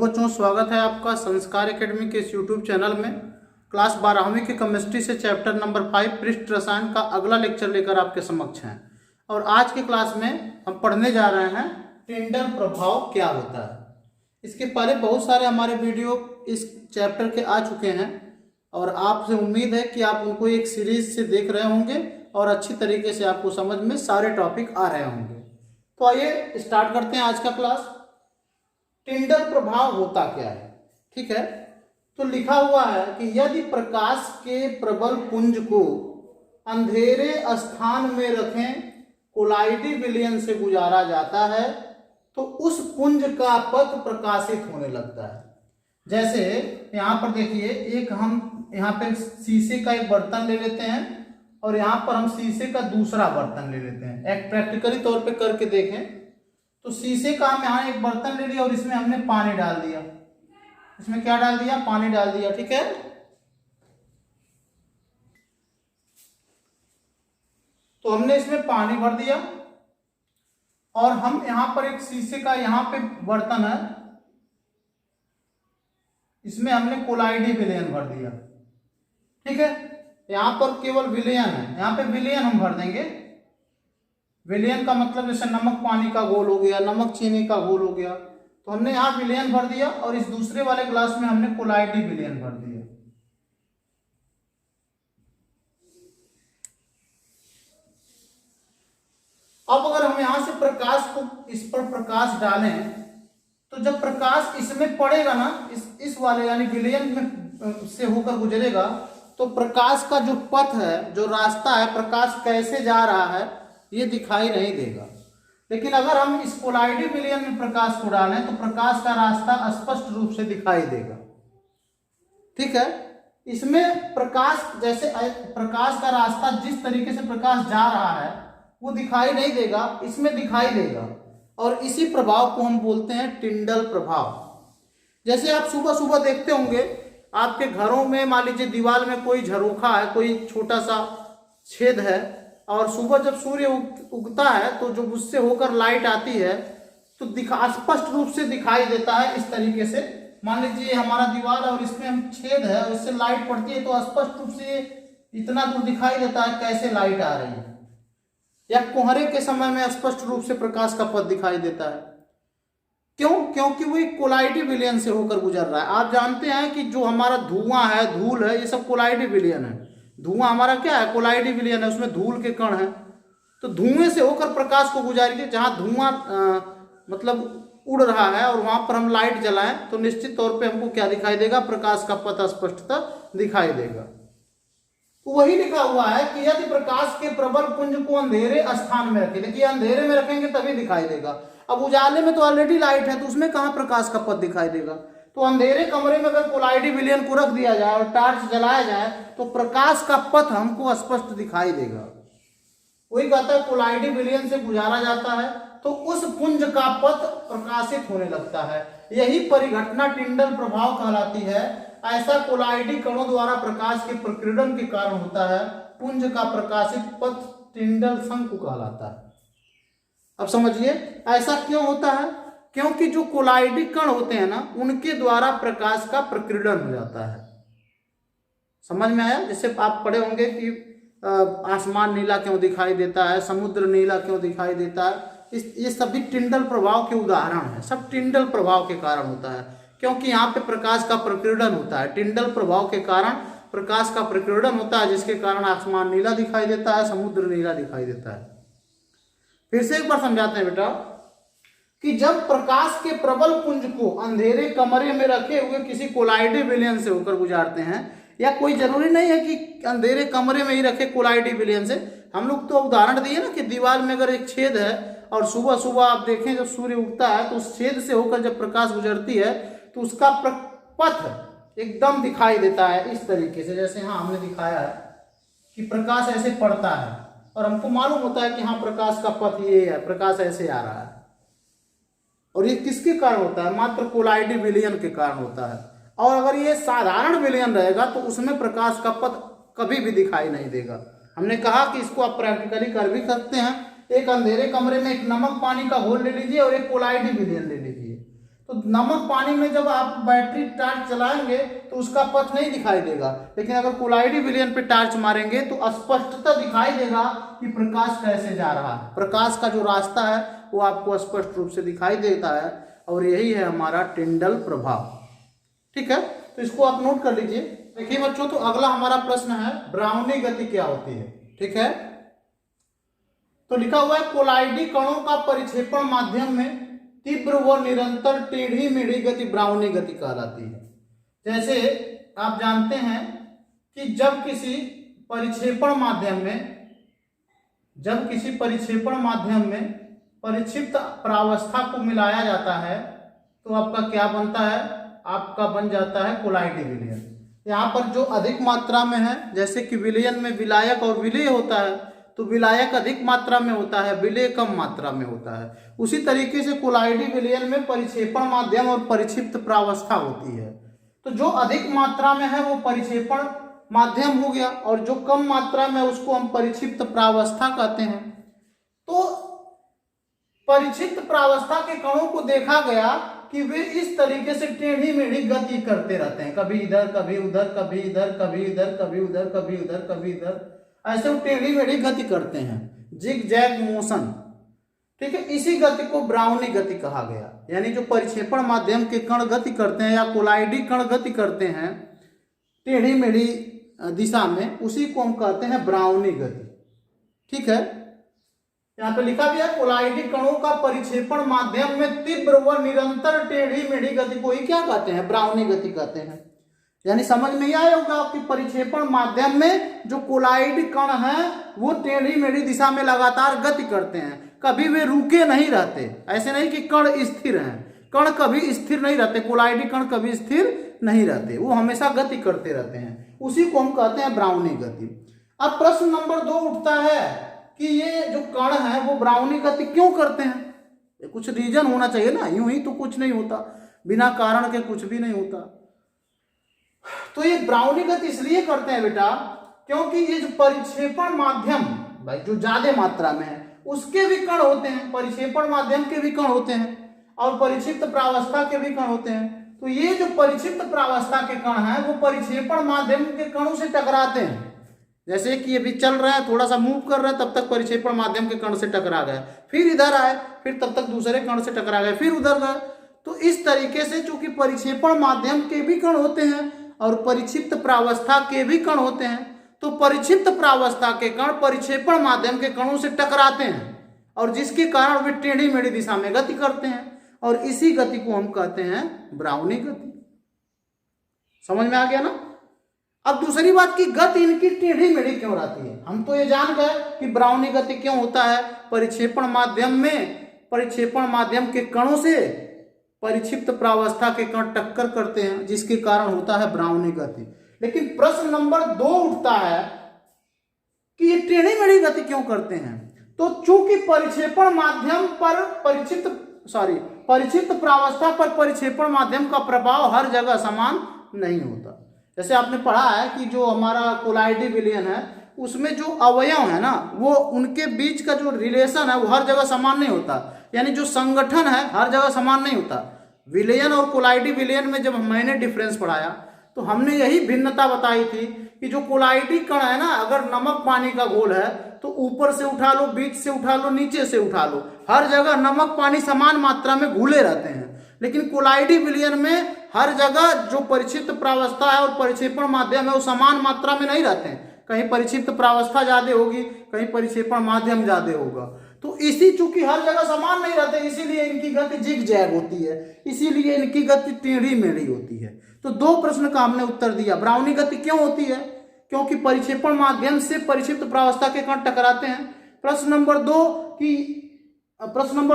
बच्चों, स्वागत है आपका संस्कार एकेडमी के इस यूट्यूब चैनल में। क्लास 12वीं की केमिस्ट्री से चैप्टर नंबर 5 पृष्ठ रसायन का अगला लेक्चर लेकर आपके समक्ष हैं। और आज की क्लास में हम पढ़ने जा रहे हैं टिंडल प्रभाव क्या होता है। इसके पहले बहुत सारे हमारे वीडियो इस चैप्टर के आ चुके हैं और आपसे उम्मीद है कि आप उनको एक सीरीज से देख रहे होंगे और अच्छी तरीके से आपको समझ में सारे टॉपिक आ रहे होंगे। तो आइए स्टार्ट करते हैं आज का क्लास। टिंडल प्रभाव होता क्या है, ठीक है। तो लिखा हुआ है कि यदि प्रकाश के प्रबल पुंज को अंधेरे स्थान में रखें, कोलाइडी विलयन से गुजारा जाता है तो उस पुंज का पथ प्रकाशित होने लगता है। जैसे यहाँ पर देखिए, एक हम यहाँ पे शीशे का एक बर्तन ले लेते हैं और यहाँ पर हम शीशे का दूसरा बर्तन ले लेते हैं। एक प्रैक्टिकली तौर पे करके देखें तो शीशे का हम यहाँ एक बर्तन ले लिया और इसमें हमने पानी डाल दिया। इसमें क्या डाल दिया? पानी डाल दिया, ठीक है। तो हमने इसमें पानी भर दिया और हम यहाँ पर एक शीशे का यहाँ पे बर्तन है, इसमें हमने कोलाइडी विलयन भर दिया, ठीक है। यहाँ पर केवल विलयन है, यहाँ पे विलयन हम भर देंगे। विलयन का मतलब जैसे नमक पानी का घोल हो गया, नमक चीनी का घोल हो गया, तो हमने यहाँ विलयन भर दिया और इस दूसरे वाले ग्लास में हमने कोलाइडी विलयन भर दिया। अब अगर हम यहां से प्रकाश को इस पर प्रकाश डालें तो जब प्रकाश इसमें पड़ेगा ना, इस वाले यानी विलयन में से होकर गुजरेगा, तो प्रकाश का जो पथ है, जो रास्ता है, प्रकाश कैसे जा रहा है ये दिखाई नहीं देगा। लेकिन अगर हम इस कोलाइडी विलयन में प्रकाश को डालें तो प्रकाश का रास्ता स्पष्ट रूप से दिखाई देगा, ठीक है। इसमें प्रकाश जैसे प्रकाश का रास्ता जिस तरीके से प्रकाश जा रहा है वो दिखाई नहीं देगा, इसमें दिखाई देगा। और इसी प्रभाव को हम बोलते हैं टिंडल प्रभाव। जैसे आप सुबह सुबह देखते होंगे आपके घरों में, मान लीजिए दीवार में कोई झरोखा है, कोई छोटा सा छेद है, और सुबह जब सूर्य उगता है तो जो उससे होकर लाइट आती है तो स्पष्ट रूप से दिखाई देता है। इस तरीके से मान लीजिए हमारा दीवार और इसमें हम छेद है और इससे लाइट पड़ती है तो स्पष्ट रूप से इतना दूर दिखाई देता है कैसे लाइट आ रही है। या कोहरे के समय में स्पष्ट रूप से प्रकाश का पथ दिखाई देता है। क्यों? क्योंकि वो एक कोलाइडी विलयन से होकर गुजर रहा है। आप जानते हैं कि जो हमारा धुआं है, धूल है, ये सब कोलाइडी विलयन है। धुआं हमारा क्या है? कोलाइडी विलयन है, उसमें धूल के कण है। तो धुएं से होकर प्रकाश को गुजारेंगे। जहां धुआं मतलब उड़ रहा है और वहां पर हम लाइट जलाएं तो निश्चित तौर पे हमको क्या दिखाई देगा? प्रकाश का पथ स्पष्टता दिखाई देगा। तो वही लिखा हुआ है कि यदि प्रकाश के प्रबल पुंज को अंधेरे स्थान में रखें, देखिए अंधेरे में रखेंगे तभी दिखाई देगा। अब उजाले में तो ऑलरेडी लाइट है तो उसमें कहां प्रकाश का पथ दिखाई देगा? तो अंधेरे कमरे में अगर कोलाइडी विलयन को रख दिया जाए और टार्च जलाया जाए तो प्रकाश का पथ हमको स्पष्ट दिखाई देगा। वही कहता है कोलाइडी विलयन से गुजारा जाता है तो उस पुंज का पथ प्रकाशित होने लगता है। यही परिघटना टिंडल प्रभाव कहलाती है। ऐसा कोलाइडी कणों द्वारा प्रकाश के प्रकीर्णन के कारण होता है। पुंज का प्रकाशित पथ टिंडल शंकु कहलाता है। अब समझिए ऐसा क्यों होता है? क्योंकि जो कोलाइडी कण होते हैं ना, उनके द्वारा प्रकाश का प्रकीर्णन हो जाता है। समझ में आया? जैसे आप पढ़े होंगे कि आसमान नीला क्यों दिखाई देता है, समुद्र नीला क्यों दिखाई देता है। ये सभी टिंडल प्रभाव के उदाहरण हैं। सब टिंडल प्रभाव के कारण होता है, क्योंकि यहाँ पे प्रकाश का प्रकीर्णन होता है। टिंडल प्रभाव के कारण प्रकाश का प्रकीर्णन होता है, जिसके कारण आसमान नीला दिखाई देता है, समुद्र नीला दिखाई देता है। फिर से एक बार समझाते हैं बेटा कि जब प्रकाश के प्रबल पुंज को अंधेरे कमरे में रखे हुए किसी कोलाइडी विलयन से होकर गुजारते हैं, या कोई जरूरी नहीं है कि अंधेरे कमरे में ही रखे कोलाइडी विलयन से। हम लोग तो उदाहरण दिए ना कि दीवार में अगर एक छेद है और सुबह सुबह आप देखें जब सूर्य उगता है तो उस छेद से होकर जब प्रकाश गुजरती है तो उसका पथ एकदम दिखाई देता है इस तरीके से। जैसे हाँ हमने दिखाया है कि प्रकाश ऐसे पड़ता है और हमको मालूम होता है कि हाँ प्रकाश का पथ ये है, प्रकाश ऐसे आ रहा है। और ये किसके कारण होता है? मात्र कोलाइडी विलयन के कारण होता है। और अगर ये साधारण विलयन रहेगा तो उसमें प्रकाश का पथ कभी भी दिखाई नहीं देगा। हमने कहा कि इसको आप प्रैक्टिकली कर भी सकते हैं। एक अंधेरे कमरे में एक नमक पानी का घोल ले लीजिए और एक कोलाइडी विलयन ले लीजिए, तो नमक पानी में जब आप बैटरी टार्च चलाएंगे तो उसका पथ नहीं दिखाई देगा, लेकिन अगर कोलाइडी विलयन पे टार्च मारेंगे तो स्पष्टता दिखाई देगा कि प्रकाश कैसे जा रहा है। प्रकाश का जो रास्ता है वो आपको स्पष्ट रूप से दिखाई देता है, और यही है हमारा टिंडल प्रभाव। ठीक है, तो इसको आप नोट कर लीजिए। देखिए बच्चों, तो अगला हमारा प्रश्न है ब्राउनी गति क्या होती है। ठीक है, तो लिखा हुआ है कोलाइडी कणों का परिक्षेपण माध्यम में तीव्र व निरंतर टेढ़ी मेढ़ी गति ब्राउनी गति कहलाती है। जैसे आप जानते हैं कि जब किसी परिक्षेपण माध्यम में परिक्षिप्त प्रावस्था को मिलाया जाता है तो आपका क्या बनता है, आपका बन जाता है कोलाइडी विलयन। यहाँ पर जो अधिक मात्रा में है, जैसे कि विलयन में विलायक और विलेय होता है, तो विलायक अधिक मात्रा में होता है, विलेय कम मात्रा में होता है। उसी तरीके से कोलाइडी विलयन में परिक्षेपण माध्यम और परिक्षिप्त प्रावस्था होती है। तो जो अधिक मात्रा में है वो परिक्षेपण माध्यम हो गया, और जो कम मात्रा में उसको हम परिक्षिप्त प्रावस्था कहते हैं। तो परिक्षिप्त प्रावस्था के कणों को देखा गया कि वे इस तरीके से टेढ़ी मेढ़ी गति करते रहते हैं, कभी इधर कभी उधर, कभी इधर कभी इधर, कभी उधर कभी उधर कभी इधर, ऐसे वो टेढ़ी मेढ़ी गति करते हैं, जिग जैग मोशन। ठीक है, इसी गति को ब्राउनी गति कहा गया। यानी जो परिक्षेपण माध्यम के कण गति करते हैं या कोलाइडी कण गति करते हैं टेढ़ी मेढ़ी दिशा में, उसी को हम कहते हैं ब्राउनी गति। ठीक है, यहाँ पे लिखा भी है कोलाइडी कणों का परिक्षेपण माध्यम में तीव्र व निरंतर टेढ़ी मेढ़ी गति को ही क्या कहते हैं, ब्राउनी गति कहते हैं। यानी समझ में आया होगा कि परिक्षेपण माध्यम में जो कोलाइड कण हैं वो टेढ़ी मेढ़ी दिशा में लगातार गति करते हैं, कभी वे रुके नहीं रहते। ऐसे नहीं कि कण स्थिर हैं, कण कभी स्थिर नहीं रहते, कोलाइडी कण कभी स्थिर नहीं रहते, वो हमेशा गति करते रहते हैं, उसी को हम कहते हैं ब्राउनी गति। अब प्रश्न नंबर 2 उठता है कि ये जो कण है वो ब्राउनी गति क्यों करते हैं। कुछ रीजन होना चाहिए ना, यूं ही तो कुछ नहीं होता, बिना कारण के कुछ भी नहीं होता। तो ये ब्राउनी गति इसलिए करते हैं बेटा क्योंकि ये जो परिक्षेपण माध्यम भाई जो ज्यादा मात्रा में है उसके भी कण होते हैं, परिक्षेपण माध्यम के भी कण होते हैं और परिक्षिप्त प्रावस्था के भी कण होते हैं। तो ये जो परिक्षिप्त प्रावस्था के कण हैं वो परिक्षेपण माध्यम के कणों से टकराते हैं। जैसे कि अभी चल रहे हैं, थोड़ा सा मूव कर रहे हैं, तब तक परिक्षेपण माध्यम के कण से टकरा गए, फिर इधर आए, फिर तब तक दूसरे कण से टकरा गए, फिर उधर गए। तो इस तरीके से चूंकि परिक्षेपण माध्यम के भी कण होते हैं और परिक्षिप्त प्रावस्था के भी कण होते हैं, तो परिक्षिप्त प्रावस्था के कण परिक्षेपण माध्यम के कणों से टकराते हैं और जिसके कारण वे टेढ़ी मेढ़ी दिशा में गति करते हैं, और इसी गति को हम कहते हैं ब्राउनी गति। समझ में आ गया ना। अब दूसरी बात की गति इनकी टेढ़ी मेढ़ी क्यों रहती है। हम तो ये जान गए कि ब्राउनी गति क्यों होता है, परिक्षेपण माध्यम के कणों से परिक्षिप्त प्रावस्था के कण टक्कर करते हैं, जिसके कारण होता है ब्राउनी गति। लेकिन प्रश्न नंबर 2 उठता है कि ये टेढ़ी मेढ़ी गति क्यों करते हैं। तो चूंकि परिक्षेपण माध्यम पर परिक्षिप्त प्रावस्था पर परिक्षेपण माध्यम का प्रभाव हर जगह समान नहीं होता। जैसे आपने पढ़ा है कि जो हमारा कोलाइडी विलयन है उसमें जो अवयव है ना, वो उनके बीच का जो रिलेशन है वो हर जगह समान नहीं होता, यानी जो संगठन है हर जगह समान नहीं होता। विलयन और कोलाइडी विलयन में जब मैंने डिफरेंस पढ़ाया तो हमने यही भिन्नता बताई थी कि जो कोलाइडी कण है ना, अगर नमक पानी का घोल है तो ऊपर से उठा लो, बीच से उठा लो, नीचे से उठा लो, हर जगह नमक पानी समान मात्रा में घुले रहते हैं। लेकिन कोलाइडी विलयन में हर जगह जो परिक्षिप्त प्रावस्था है और परिक्षेपण माध्यम है वो समान मात्रा में नहीं रहते हैं, कहीं परिक्षिप्त प्रावस्था ज्यादा होगी, कहीं परिक्षेपण माध्यम ज्यादा होगा। तो इसी चूंकि हर जगह समान नहीं रहते, इसीलिए इनकी गति जिग जैग होती है, इसीलिए इनकी गति टेढ़ी मेढ़ी होती है। तो 2 प्रश्न का हमने उत्तर दिया। ब्राउनी गति क्यों होती है, क्योंकि परिक्षेपण माध्यम से परिक्षिप्त प्रावस्था के कण टकराते हैं। प्रश्न नंबर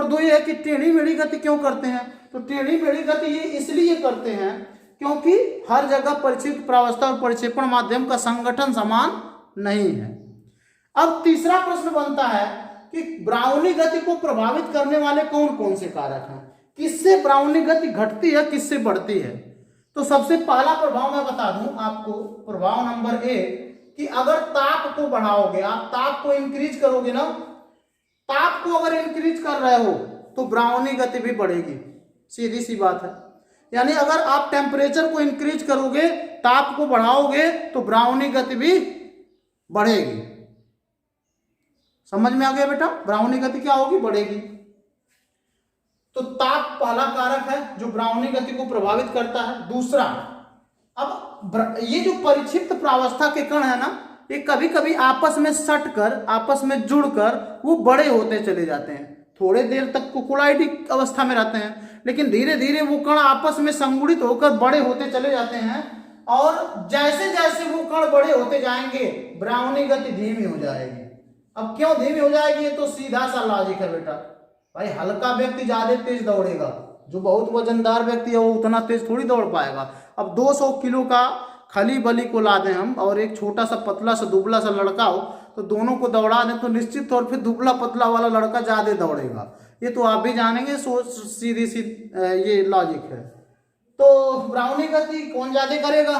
2 ये है कि टेढ़ी मेढ़ी गति क्यों करते हैं। तो टेढ़ी मेढ़ी गति ये इसलिए करते हैं क्योंकि हर जगह परिक्षिप्त प्रावस्था और परिक्षेपण माध्यम का संगठन समान नहीं है। अब तीसरा प्रश्न बनता है कि ब्राउनी गति को प्रभावित करने वाले कौन कौन से कारक हैं, किससे ब्राउनी गति घटती है, किससे बढ़ती है। तो सबसे पहला प्रभाव मैं बता दूं आपको, प्रभाव नंबर 1 कि अगर ताप को बढ़ाओगे, आप ताप को इंक्रीज करोगे ना, ताप को अगर इंक्रीज कर रहे हो तो ब्राउनी गति भी बढ़ेगी। सीधी सी बात है। यानी अगर आप टेम्परेचर को इंक्रीज करोगे, ताप को बढ़ाओगे, तो ब्राउनी गति भी बढ़ेगी। समझ में आ गया बेटा? ब्राउनी गति क्या होगी? बढ़ेगी। तो ताप पहला कारक है जो ब्राउनी गति को प्रभावित करता है। दूसरा, अब ये जो परिक्षिप्त प्रावस्था के कण है ना, ये कभी कभी आपस में सटकर, आपस में जुड़कर वो बड़े होते चले जाते हैं। थोड़े देर तक कोकुलाइटिक अवस्था में रहते हैं, लेकिन धीरे धीरे वो कण आपस में संगुणित होकर बड़े होते चले जाते हैं, और जैसे जैसे वो कण बड़े होते जाएंगे ब्राउनी गति धीमी हो जाएगी। अब क्यों धीमी हो जाएगी? ये तो सीधा सा लॉजिक है बेटा। भाई हल्का व्यक्ति ज्यादा तेज दौड़ेगा, जो बहुत वजनदार व्यक्ति है वो उतना तेज थोड़ी दौड़ पाएगा। अब 200 किलो का खली बली को ला दें हम, और एक छोटा सा पतला सा दुबला सा लड़का हो, तो दोनों को दौड़ा दें तो निश्चित तौर पे दुबला पतला वाला लड़का ज्यादा दौड़ेगा। ये तो आप भी जानेंगे, सोच सीधी सी ये लॉजिक है। तो ब्राउनी गति कौन ज्यादा करेगा?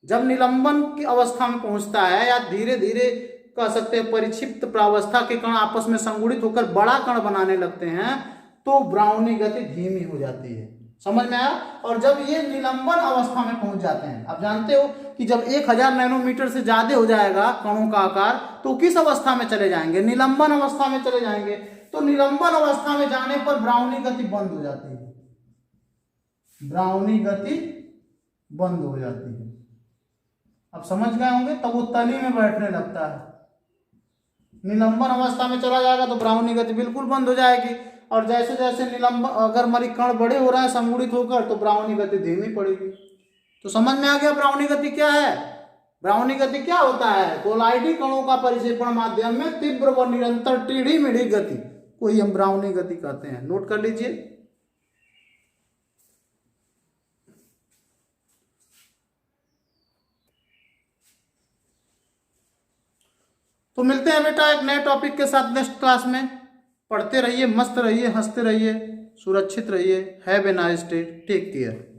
जब निलंबन की अवस्था में पहुंचता है, या धीरे धीरे कह सकते हैं परिक्षिप्त प्रावस्था के कण आपस में संगुणित होकर बड़ा कण बनाने लगते हैं, तो ब्राउनी गति धीमी हो जाती है। समझ में आया? और जब ये निलंबन अवस्था में पहुंच जाते हैं, आप जानते हो कि जब 1000 नैनोमीटर से ज्यादा हो जाएगा कणों का आकार, तो किस अवस्था में चले जाएंगे? निलंबन अवस्था में चले जाएंगे। तो निलंबन अवस्था में जाने पर ब्राउनी गति बंद हो जाती है। ब्राउनी गति बंद हो जाती है। अब समझ गए होंगे? तब वो तली में बैठने लगता है। निलंबन अवस्था में चला जाएगा तो ब्राउनी गति बिल्कुल बंद हो जाएगी, और जैसे जैसे निलंबन, अगर हमारी कण बड़े हो रहे हैं संगुणित होकर, तो ब्राउनी गति धीमी पड़ेगी। तो समझ में आ गया ब्राउनी गति क्या है? ब्राउनी गति क्या होता है? कोलाइडी कणों का परिक्षेपण माध्यम में तीव्र व निरंतर टेढ़ी मेढ़ी गति को ही हम ब्राउनी गति कहते हैं। नोट कर लीजिए। तो मिलते हैं बेटा एक नए टॉपिक के साथ नेक्स्ट क्लास में। पढ़ते रहिए, मस्त रहिए, हंसते रहिए, सुरक्षित रहिए। Have a nice day, take care.